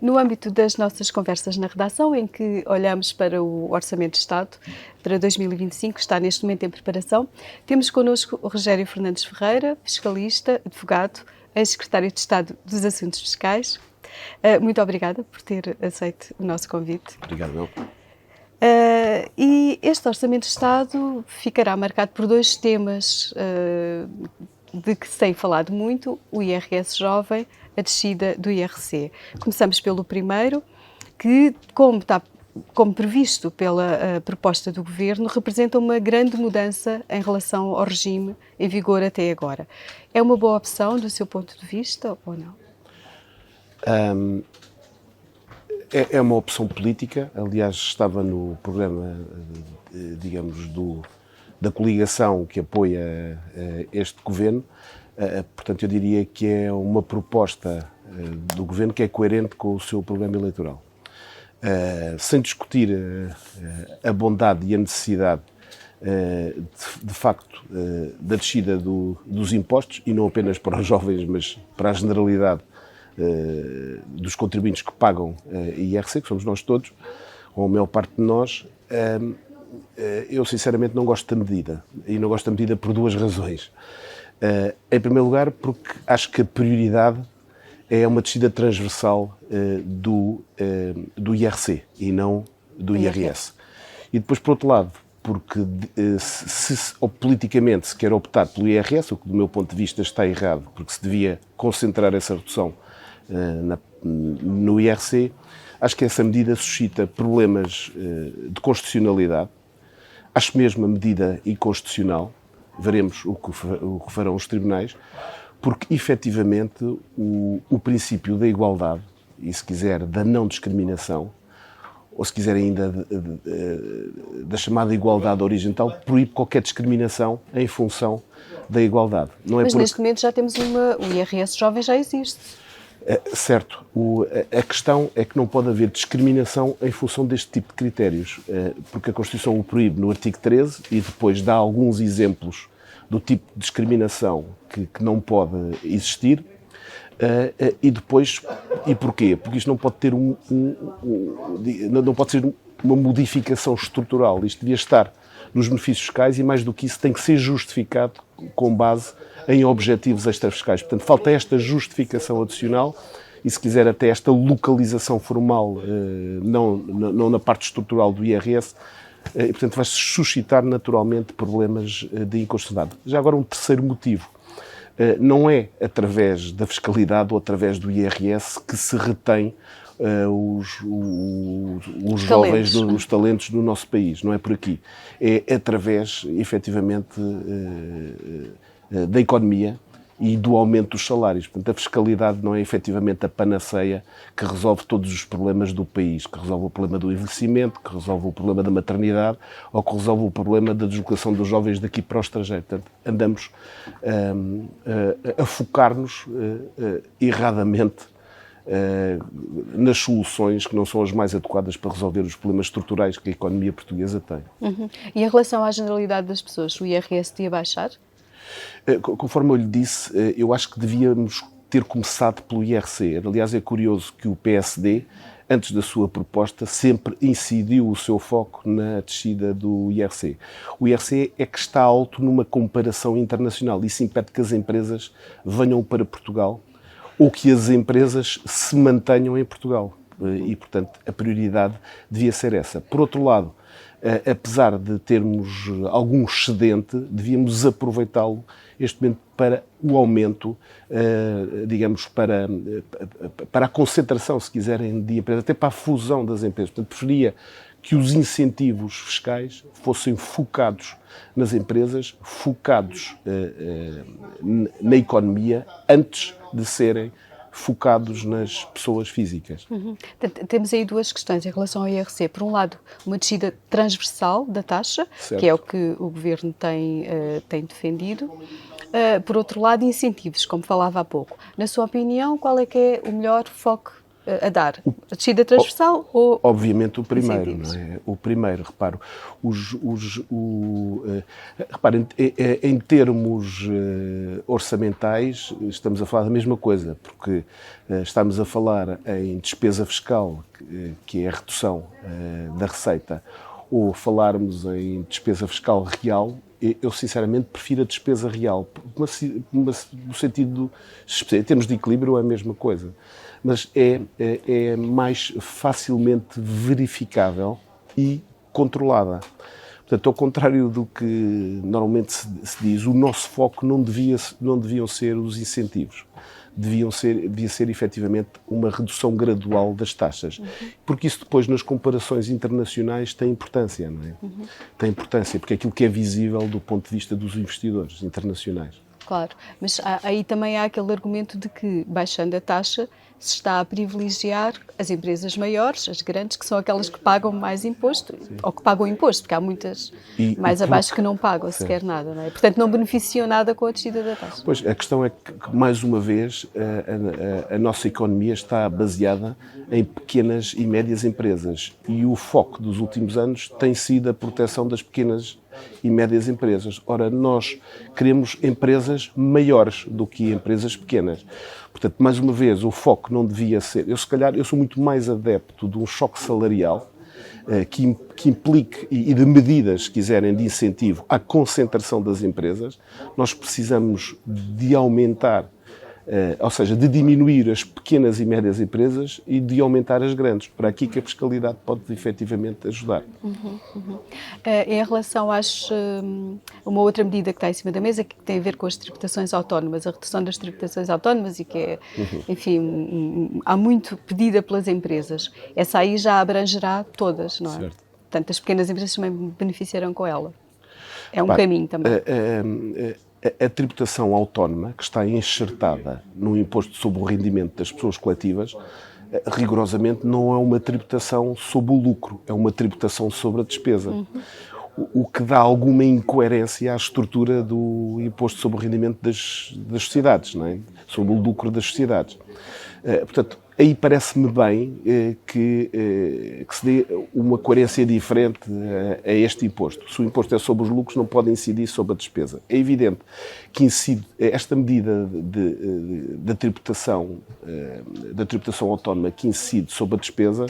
No âmbito das nossas conversas na redação, em que olhamos para o Orçamento de Estado para 2025, que está neste momento em preparação, temos connosco o Rogério Fernandes Ferreira, fiscalista, advogado, ex-secretário de Estado dos Assuntos Fiscais. Muito obrigada por ter aceito o nosso convite. Obrigado, eu. E este Orçamento de Estado ficará marcado por dois temas de que se tem falado muito: o IRS jovem, a descida do IRC. Começamos pelo primeiro, que, como previsto pela proposta do Governo, representa uma grande mudança em relação ao regime em vigor até agora. É uma boa opção do seu ponto de vista ou não? É uma opção política. Aliás, estava no programa, digamos, da coligação que apoia este Governo. Portanto, eu diria que é uma proposta do Governo que é coerente com o seu programa eleitoral. Sem discutir a bondade e a necessidade, de facto, da descida dos impostos, e não apenas para os jovens, mas para a generalidade dos contribuintes que pagam IRC, que somos nós todos, ou a maior parte de nós. Eu sinceramente não gosto da medida, e não gosto da medida por duas razões. Em primeiro lugar, porque acho que a prioridade é uma descida transversal do IRC e não do IRS. E depois, por outro lado, porque ou politicamente se quer optar pelo IRS, o que do meu ponto de vista está errado, porque se devia concentrar essa redução no IRC, acho que essa medida suscita problemas de constitucionalidade. Acho mesmo a medida inconstitucional. Veremos o que farão os tribunais, porque efetivamente o princípio da igualdade, e se quiser da não discriminação, ou se quiser ainda da chamada igualdade horizontal, proíbe qualquer discriminação em função da igualdade. Não é. Mas neste momento já temos o IRS jovem já existe. Certo. A questão é que não pode haver discriminação em função deste tipo de critérios, porque a Constituição o proíbe no artigo 13 e depois dá alguns exemplos do tipo de discriminação que não pode existir. E depois, e porquê? Porque isto não pode ter não pode ser uma modificação estrutural. Isto devia estar nos benefícios fiscais e, mais do que isso, tem que ser justificado com base em objetivos extrafiscais. Portanto, falta esta justificação adicional e, se quiser, até esta localização formal, não na parte estrutural do IRS, e, portanto, vai-se suscitar naturalmente problemas de inconstitucionalidade. Já agora, um terceiro motivo. Não é através da fiscalidade ou através do IRS que se retém os jovens, os talentos do nosso país. Não é por aqui. É através, efetivamente, da economia e do aumento dos salários. Portanto, a fiscalidade não é efetivamente a panaceia que resolve todos os problemas do país, que resolve o problema do envelhecimento, que resolve o problema da maternidade ou que resolve o problema da deslocação dos jovens daqui para o estrangeiro. Portanto, andamos a focar-nos erradamente nas soluções que não são as mais adequadas para resolver os problemas estruturais que a economia portuguesa tem. Uhum. E em relação à generalidade das pessoas, o IRS devia baixar? Conforme eu lhe disse, eu acho que devíamos ter começado pelo IRC. Aliás, é curioso que o PSD, antes da sua proposta, sempre incidiu o seu foco na descida do IRC. O IRC é que está alto numa comparação internacional. Isso impede que as empresas venham para Portugal ou que as empresas se mantenham em Portugal. E, portanto, a prioridade devia ser essa. Por outro lado, apesar de termos algum excedente, devíamos aproveitá-lo este momento para o aumento, digamos, para a concentração, se quiserem, de empresas, até para a fusão das empresas. Portanto, preferia que os incentivos fiscais fossem focados nas empresas, focados na economia, antes de serem focados nas pessoas físicas. Uhum. Temos aí duas questões em relação ao IRC. Por um lado, uma descida transversal da taxa, certo, que é o que o Governo tem defendido. Por outro lado, incentivos, como falava há pouco. Na sua opinião, qual é que é o melhor foco a dar? A descida transversal ou... Obviamente o primeiro, não é? O primeiro, reparo, reparem, em termos orçamentais estamos a falar da mesma coisa, porque estamos a falar em despesa fiscal, que é a redução da receita, ou falarmos em despesa fiscal real. Eu sinceramente prefiro a despesa real, no sentido, em termos de equilíbrio é a mesma coisa, mas é mais facilmente verificável e controlada. Portanto, ao contrário do que normalmente se diz, o nosso foco não deviam ser os incentivos. Devia ser efetivamente uma redução gradual das taxas. Porque isso depois, nas comparações internacionais, tem importância, não é? Tem importância, porque é aquilo que é visível do ponto de vista dos investidores internacionais. Claro, mas aí também há aquele argumento de que, baixando a taxa, se está a privilegiar as empresas maiores, as grandes, que são aquelas que pagam mais imposto, ou que pagam imposto, porque há muitas mais abaixo que não pagam sequer nada, não é? Portanto, não beneficiam nada com a descida da taxa. Pois, a questão é que, mais uma vez, a nossa economia está baseada em pequenas e médias empresas e o foco dos últimos anos tem sido a proteção das pequenas e médias empresas. Ora, nós queremos empresas maiores do que empresas pequenas. Portanto, mais uma vez, o foco não devia ser... Eu sou muito mais adepto de um choque salarial que implique, e de medidas, se quiserem, de incentivo à concentração das empresas. Nós precisamos de aumentar, ou seja, de diminuir as pequenas e médias empresas e de aumentar as grandes. Para aqui que a fiscalidade pode efetivamente ajudar. Em relação uma outra medida que está em cima da mesa, que tem a ver com as tributações autónomas, a redução das tributações autónomas, e que é, enfim, há muito pedida pelas empresas. Essa aí já abrangerá todas, não é? Certo. Portanto, as pequenas empresas também beneficiarão com ela. É um caminho também. A tributação autónoma, que está enxertada no imposto sobre o rendimento das pessoas coletivas, rigorosamente não é uma tributação sobre o lucro, é uma tributação sobre a despesa. O que dá alguma incoerência à estrutura do imposto sobre o rendimento das sociedades, não é? Sobre o lucro das sociedades. Portanto, aí parece-me bem que se dê uma coerência diferente a este imposto. Se o imposto é sobre os lucros, não pode incidir sobre a despesa. É evidente que esta medida da tributação autónoma que incide sobre a despesa,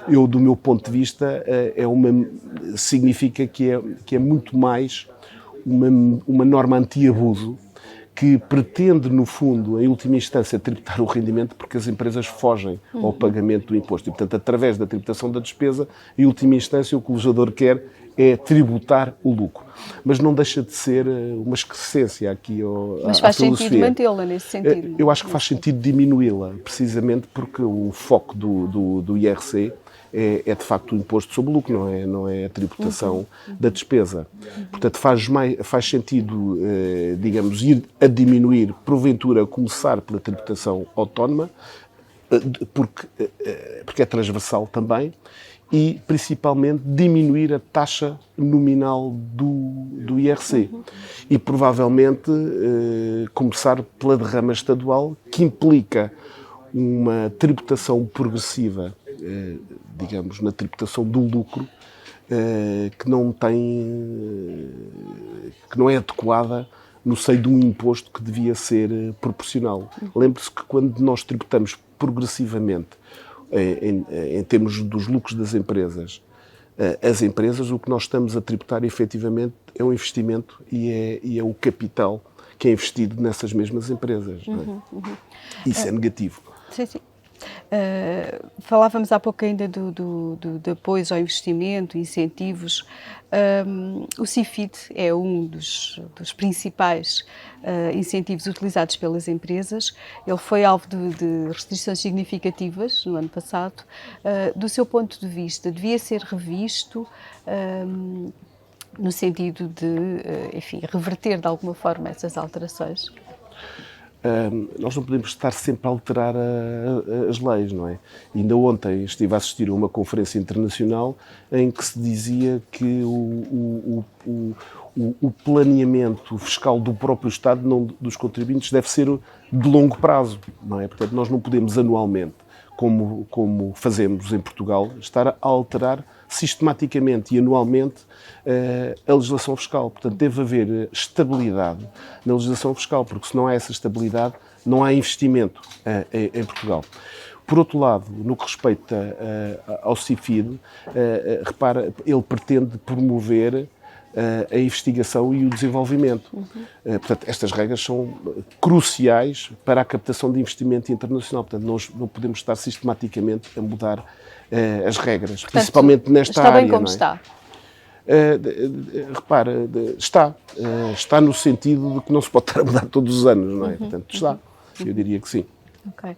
do meu ponto de vista, significa que é muito mais uma norma anti-abuso que pretende, no fundo, em última instância, tributar o rendimento, porque as empresas fogem ao pagamento do imposto. E, portanto, através da tributação da despesa, em última instância, o que o legislador quer é tributar o lucro. Mas não deixa de ser uma excrescência aqui à filosofia. Mas faz sentido mantê-la nesse sentido? Eu acho que faz sentido diminuí-la, precisamente porque o foco do IRC é de facto o imposto sobre o lucro, não é a tributação da despesa. Portanto, faz sentido, digamos, ir a diminuir, porventura, começar pela tributação autónoma, porque é transversal também, e principalmente diminuir a taxa nominal do IRC. E provavelmente começar pela derrama estadual, que implica uma tributação progressiva, digamos, na tributação do lucro, que não é adequada no seio de um imposto que devia ser proporcional. Lembre-se que quando nós tributamos progressivamente em termos dos lucros das empresas, as empresas, o que nós estamos a tributar efetivamente é o investimento e é o capital que é investido nessas mesmas empresas. Não é? Isso é negativo. Sim, sim. Falávamos há pouco ainda de apoio ao investimento, incentivos. O CIFID é um dos principais incentivos utilizados pelas empresas. Ele foi alvo de restrições significativas no ano passado. Do seu ponto de vista, devia ser revisto no sentido de, enfim, reverter de alguma forma essas alterações? Nós não podemos estar sempre a alterar as leis, não é? Ainda ontem estive a assistir a uma conferência internacional em que se dizia que o planeamento fiscal do próprio Estado, não dos contribuintes, deve ser de longo prazo, não é? Portanto, nós não podemos anualmente, como fazemos em Portugal, estar a alterar sistematicamente e anualmente a legislação fiscal. Portanto, deve haver estabilidade na legislação fiscal, porque se não há essa estabilidade, não há investimento em Portugal. Por outro lado, no que respeita ao CIFID, repara, ele pretende promover a investigação e o desenvolvimento. Portanto, estas regras são cruciais para a captação de investimento internacional. Portanto, nós não podemos estar sistematicamente a mudar as regras, portanto, principalmente nesta área. Está bem como está? Repara, está no sentido de que não se pode estar a mudar todos os anos, não é? Portanto, está. Eu diria que sim. Ok.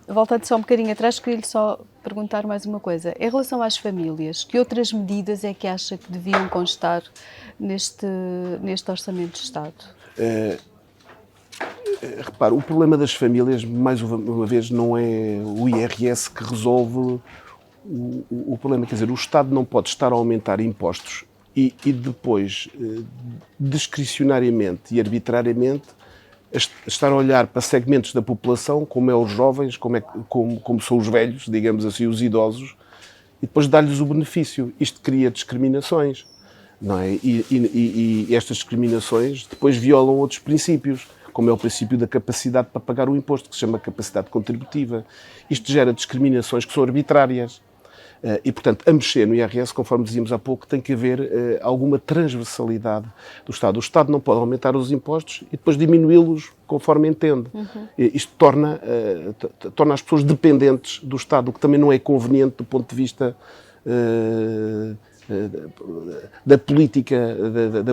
Voltando só um bocadinho atrás, queria-lhe só perguntar mais uma coisa. Em relação às famílias, que outras medidas é que acha que deviam constar neste Orçamento de Estado? Repara, o problema das famílias, mais uma vez, não é o IRS que resolve o problema. Quer dizer, o Estado não pode estar a aumentar impostos e depois, discricionariamente e arbitrariamente, estar a olhar para segmentos da população, como é os jovens, como são os velhos, digamos assim, os idosos, e depois dar-lhes o benefício. Isto cria discriminações, não é? E estas discriminações depois violam outros princípios, como é o princípio da capacidade para pagar o imposto, que se chama capacidade contributiva. Isto gera discriminações que são arbitrárias. E, portanto, a mexer no IRS, conforme dizíamos há pouco, tem que haver alguma transversalidade do Estado. O Estado não pode aumentar os impostos e depois diminuí-los conforme entende. Isto torna as pessoas dependentes do Estado, o que também não é conveniente do ponto de vista da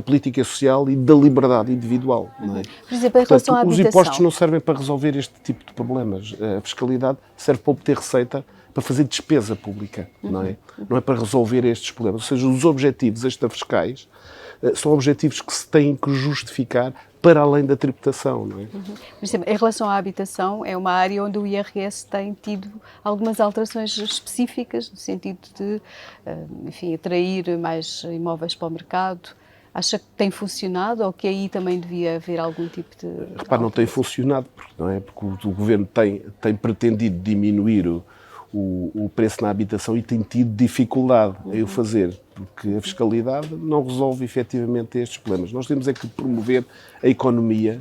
política social e da liberdade individual. Não é? Por exemplo, em relação à habitação. Os impostos não servem para resolver este tipo de problemas. A fiscalidade serve para obter receita, para fazer despesa pública, não é? Não é para resolver estes problemas. Ou seja, os objetivos extrafiscais são objetivos que se têm que justificar para além da tributação, não é? Por exemplo, em relação à habitação, é uma área onde o IRS tem tido algumas alterações específicas, no sentido de, enfim, atrair mais imóveis para o mercado. Acha que tem funcionado ou que aí também devia haver algum tipo de... Repare, não tem funcionado, não é? Porque o Governo tem pretendido diminuir o preço na habitação e tem tido dificuldade em o fazer, porque a fiscalidade não resolve efetivamente estes problemas. Nós temos é que promover a economia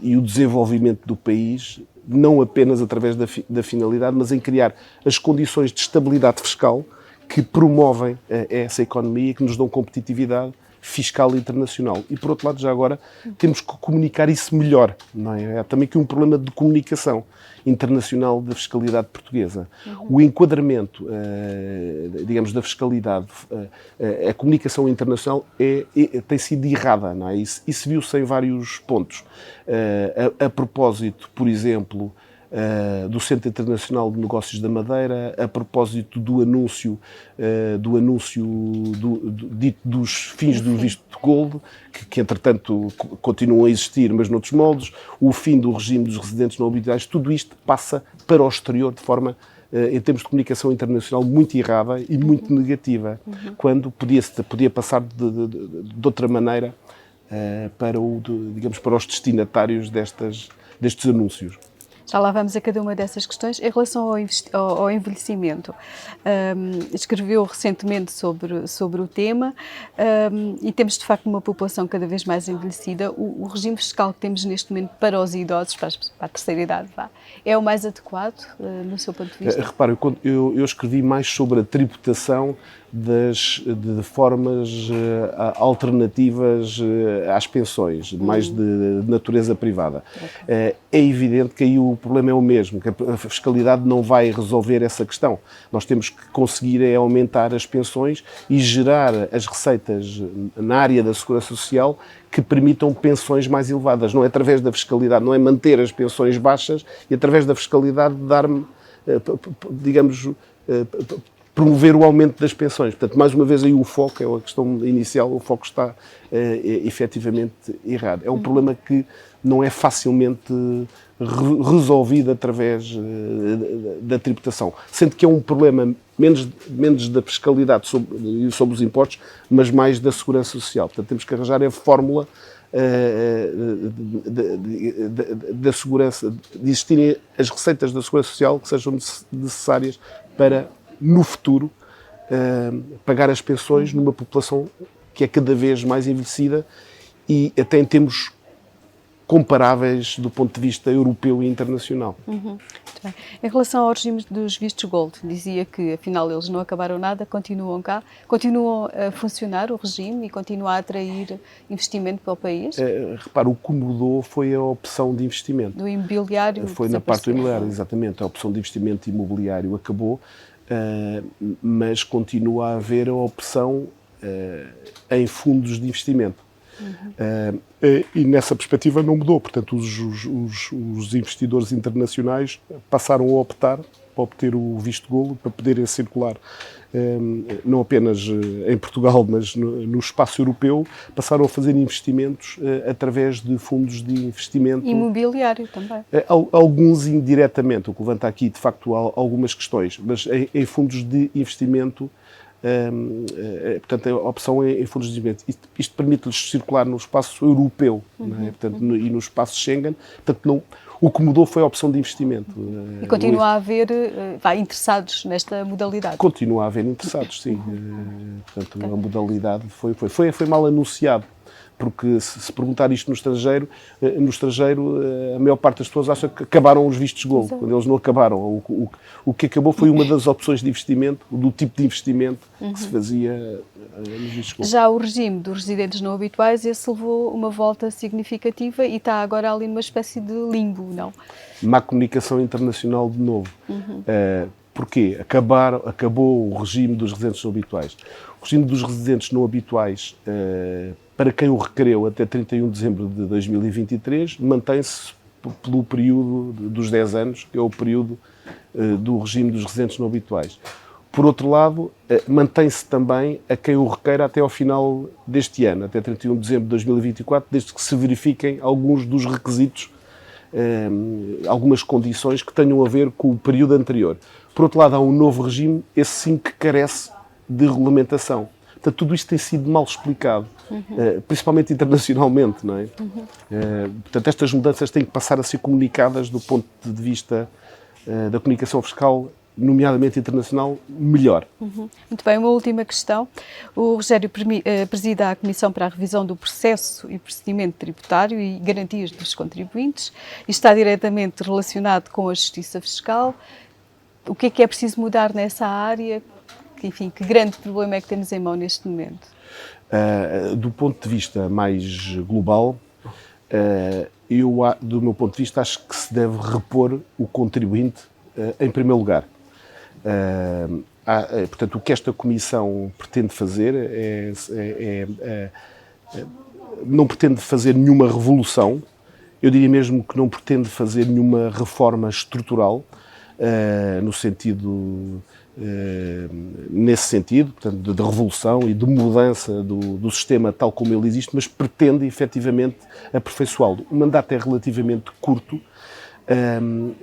e o desenvolvimento do país, não apenas através da finalidade, mas em criar as condições de estabilidade fiscal que promovem essa economia e que nos dão competitividade fiscal internacional. E, por outro lado, já agora, temos que comunicar isso melhor, não é? Há também aqui um problema de comunicação internacional da fiscalidade portuguesa. O enquadramento, digamos, da fiscalidade, a comunicação internacional tem sido errada, não é? Isso viu-se em vários pontos. A propósito, por exemplo, do Centro Internacional de Negócios da Madeira, a propósito do anúncio dito dos fins do visto de gold, que entretanto continuam a existir, mas noutros moldes, o fim do regime dos residentes não habituais, tudo isto passa para o exterior de forma, em termos de comunicação internacional, muito errada e muito negativa, quando podia passar de outra maneira para os destinatários destes anúncios. Já lá vamos a cada uma dessas questões. Em relação ao envelhecimento, escreveu recentemente sobre o tema e temos, de facto, uma população cada vez mais envelhecida. O regime fiscal que temos neste momento para os idosos, para a terceira idade, é o mais adequado, no seu ponto de vista? Repare, eu escrevi mais sobre a tributação de formas alternativas às pensões, mais de natureza privada. Okay. É evidente que aí o problema é o mesmo, que a fiscalidade não vai resolver essa questão. Nós temos que conseguir aumentar as pensões e gerar as receitas na área da segurança social que permitam pensões mais elevadas. Não é através da fiscalidade, não é manter as pensões baixas e através da fiscalidade dar-me, digamos, promover o aumento das pensões. Portanto, mais uma vez aí o foco, é a questão inicial, o foco está efetivamente errado. É um problema que não é facilmente resolvido através da tributação, sendo que é um problema menos da fiscalidade sobre os impostos, mas mais da segurança social. Portanto, temos que arranjar a fórmula da segurança, de existirem as receitas da segurança social que sejam necessárias para, no futuro, pagar as pensões numa população que é cada vez mais envelhecida e até em termos comparáveis do ponto de vista europeu e internacional. Muito bem. Em relação ao regime dos vistos gold, dizia que afinal eles não acabaram nada, continuam cá, continuam a funcionar o regime e continua a atrair investimento para o país? Repara, o que mudou foi a opção de investimento. Do imobiliário? Foi na parte do imobiliário, exatamente. A opção de investimento imobiliário acabou, mas continua a haver a opção em fundos de investimento. E nessa perspectiva não mudou. Portanto, os investidores internacionais passaram a optar para obter o visto gold, para poderem circular não apenas em Portugal, mas no espaço europeu, passaram a fazer investimentos através de fundos de investimento. Imobiliário também. Alguns indiretamente, o que levanta aqui, de facto, algumas questões, mas em fundos de investimento. Portanto, a opção é em fundos de investimento. Isto permite-lhes circular no espaço europeu, não é? Portanto, e no espaço Schengen. Portanto, o que mudou foi a opção de investimento. E continua a haver interessados nesta modalidade? Continua a haver interessados, sim. Portanto, a modalidade foi mal anunciado. Porque se perguntar isto no estrangeiro, a maior parte das pessoas acha que acabaram os vistos gold, quando eles não acabaram. O que acabou foi uma das opções de investimento, do tipo de investimento que se fazia nos vistos gold. Já o regime dos residentes não habituais, esse levou uma volta significativa e está agora ali numa espécie de limbo, não? Má comunicação internacional de novo. Porquê? Acabou o regime dos residentes não habituais. O regime dos residentes não habituais, para quem o requereu até 31 de dezembro de 2023, mantém-se pelo período dos 10 anos, que é o período do regime dos residentes não habituais. Por outro lado, mantém-se também a quem o requeira até ao final deste ano, até 31 de dezembro de 2024, desde que se verifiquem alguns dos requisitos, algumas condições que tenham a ver com o período anterior. Por outro lado, há um novo regime, esse sim que carece de regulamentação. Portanto, tudo isto tem sido mal explicado, principalmente internacionalmente, não é? Portanto, estas mudanças têm que passar a ser comunicadas do ponto de vista da comunicação fiscal, nomeadamente internacional, melhor. Muito bem, uma última questão. O Rogério presida a Comissão para a Revisão do Processo e Procedimento Tributário e Garantias dos Contribuintes e está diretamente relacionado com a Justiça Fiscal. O que é preciso mudar nessa área? Enfim, que grande problema é que temos em mão neste momento? Do ponto de vista mais global, do meu ponto de vista, acho que se deve repor o contribuinte em primeiro lugar. Portanto, o que esta Comissão pretende fazer não pretende fazer nenhuma revolução, eu diria mesmo que não pretende fazer nenhuma reforma estrutural, no sentido... nesse sentido, portanto, de revolução e de mudança do sistema tal como ele existe, mas pretende efetivamente aperfeiçoá-lo. O mandato é relativamente curto,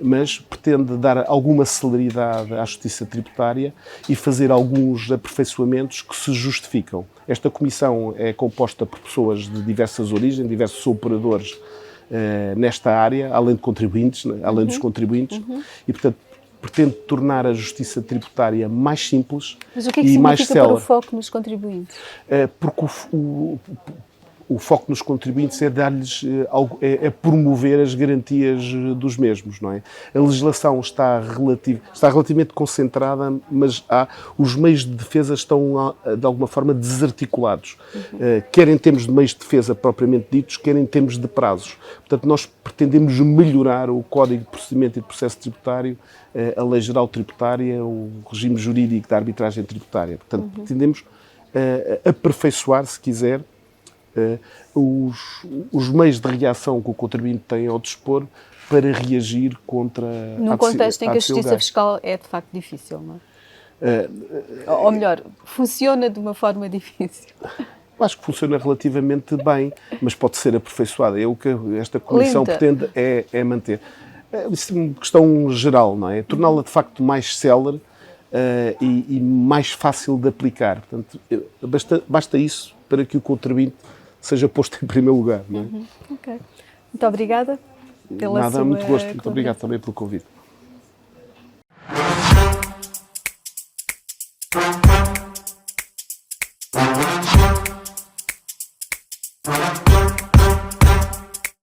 mas pretende dar alguma celeridade à justiça tributária e fazer alguns aperfeiçoamentos que se justificam. Esta comissão é composta por pessoas de diversas origens, diversos operadores nesta área, além de contribuintes, além dos contribuintes, e, portanto, pretende tornar a justiça tributária mais simples e mais célere. Mas o que é que significa pôr o foco nos contribuintes? Porque o foco nos contribuintes é dar-lhes, é promover as garantias dos mesmos, não é? A legislação está relativamente concentrada, mas os meios de defesa estão, de alguma forma, desarticulados. Quer em termos de meios de defesa propriamente ditos, quer em termos de prazos. Portanto, nós pretendemos melhorar o Código de Procedimento e de Processo Tributário, a Lei Geral Tributária, o regime jurídico da arbitragem tributária. Portanto, pretendemos aperfeiçoar, se quiser, os meios de reação que o contribuinte tem ao dispor para reagir contra num contexto em que a justiça fiscal é de facto difícil, não é? Ou melhor, funciona de uma forma difícil. Acho que funciona relativamente bem, mas pode ser aperfeiçoada. É o que esta comissão Lenta. pretende é manter. Isso é uma questão geral, não é? Torná-la de facto mais célere e mais fácil de aplicar. Portanto, basta isso para que o contribuinte seja posto em primeiro lugar, não é? Ok. Muito obrigada pela Nada, sua muito gosto. Muito obrigado colaboração. também pelo convite.